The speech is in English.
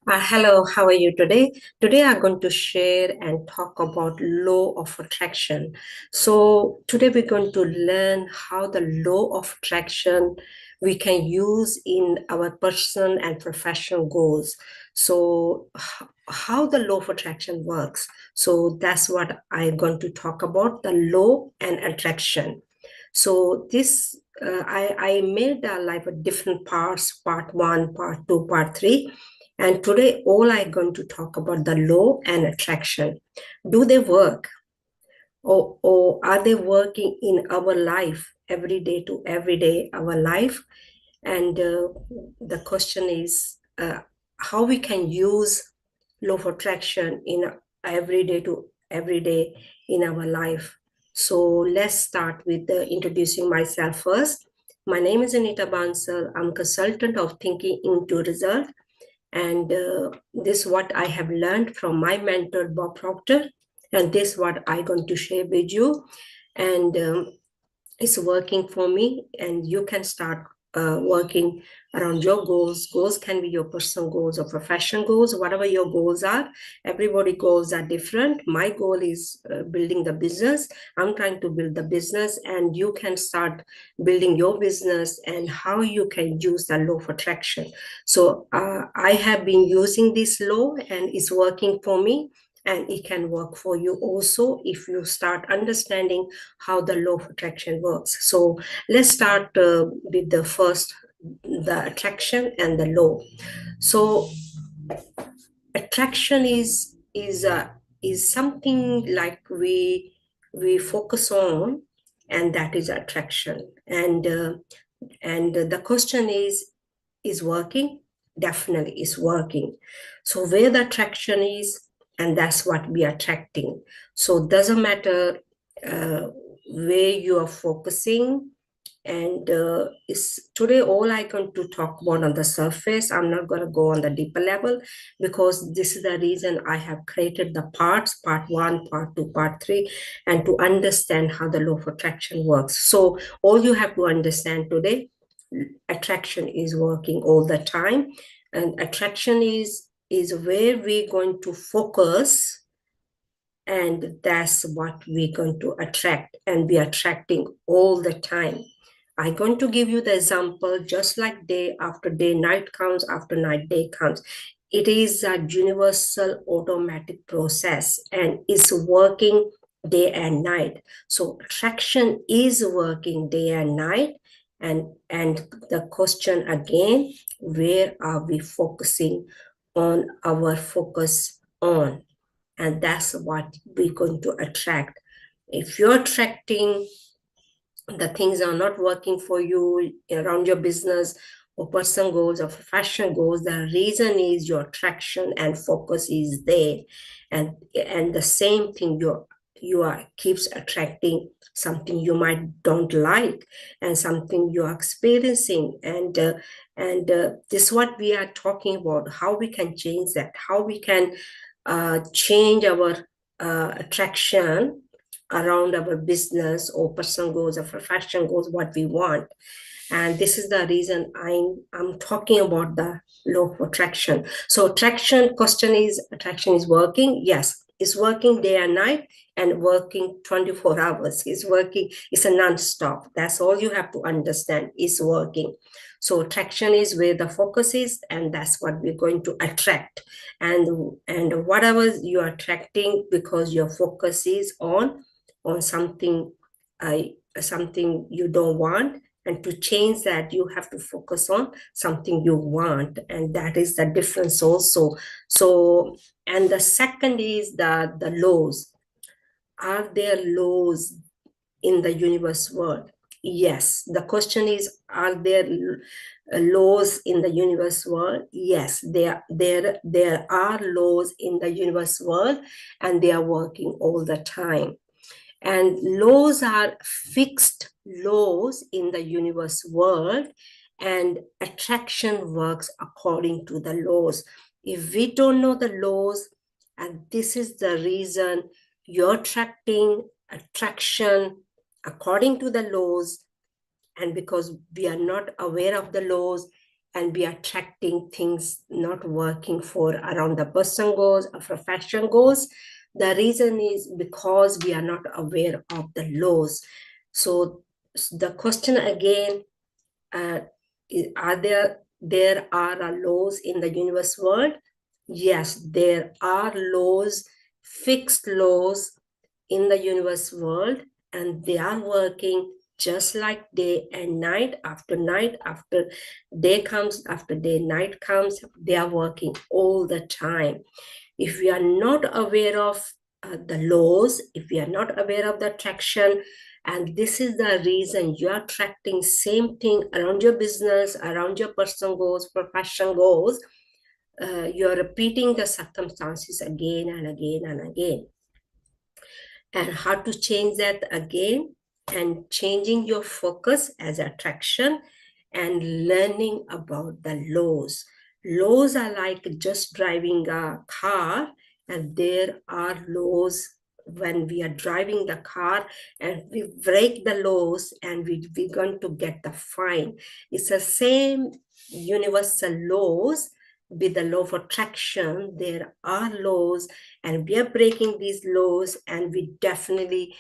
Hello, how are you today? Today I'm going to share and talk about law of attraction. So today we're going to learn how the law of attraction we can use in our personal and professional goals. So how the law of attraction works. So that's what I'm going to talk about, the law and attraction. So this I made like a different parts, part one, part two, part three. And today, all I'm going to talk about the law and attraction. Do they work? Or are they working in our life every day to every day, our life? And the question is how we can use law of attraction in every day to every day in our life. So let's start with introducing myself first. My name is Anita Bansal. I'm consultant of Thinking into Result, and this is what I have learned from my mentor, Bob Proctor. And this is what I'm going to share with you. And it's working for me. And you can start working around your goals. Goals can be your personal goals or professional goals, whatever your goals are. Everybody goals are different. My goal is building the business. I'm trying to build the business, and you can start building your business and how you can use the law of attraction. So I have been using this law and it's working for me, and it can work for you also if you start understanding how the law of attraction works. So let's start with the first, the attraction and the law. So attraction is something like we focus on, and that is attraction. And the question is working? Definitely is working. So where the attraction is, and that's what we are attracting. So it doesn't matter where you are focusing. And is today all I going to talk about on the surface. I'm not going to go on the deeper level, because this is the reason I have created the parts, part one, part two, part three, and to understand how the law of attraction works. So all you have to understand today, attraction is working all the time, and attraction is where we're going to focus, and that's what we're going to attract, and be attracting all the time. I'm going to give you the example, just like day after day, night comes after night, day comes. It is a universal automatic process, and it's working day and night. So attraction is working day and night. And the question again, where are we focusing on our focus on? And that's what we're going to attract. If you're attracting the things are not working for you around your business or personal goals or professional goals, the reason is your attraction and focus is there. And the same thing, you are keeps attracting something you might don't like, and something you are experiencing. And this is what we are talking about, how we can change that, how we can change our attraction around our business or personal goals or professional goals, what we want. And this is the reason I'm talking about the law of attraction. So attraction question is, attraction is working? Yes, it's working day and night, and working 24 hours. It's working, it's a non-stop. That's all you have to understand, is working. So attraction is where the focus is, and that's what we're going to attract. And whatever you are attracting, because your focus is on something, something you don't want, and to change that you have to focus on something you want, and that is the difference also. So, and the second is the laws. Are there laws in the universe world? Yes. The question is, are there laws in the universe world? Yes, there are laws in the universe world, and they are working all the time. And laws are fixed laws in the universe world, and attraction works according to the laws. If we don't know the laws, and this is the reason you're attracting attraction according to the laws, and because we are not aware of the laws, and we are attracting things not working for around the person goals or profession goals. The reason is because we are not aware of the laws. So the question again, uh, are there are laws in the universe world? Yes, there are laws, fixed laws in the universe world, and they are working just like day and night after day comes, after day night comes. They are working all the time. If we are not aware of the laws, if we are not aware of the attraction, and this is the reason you are attracting same thing around your business, around your personal goals, professional goals, you are repeating the circumstances again and again and again. And how to change that again, and changing your focus as attraction, and learning about the laws are like just driving a car, and there are laws when we are driving the car and we break the laws, and we're going to get the fine. It's the same universal laws. With the law of attraction, there are laws, and we are breaking these laws, and we definitely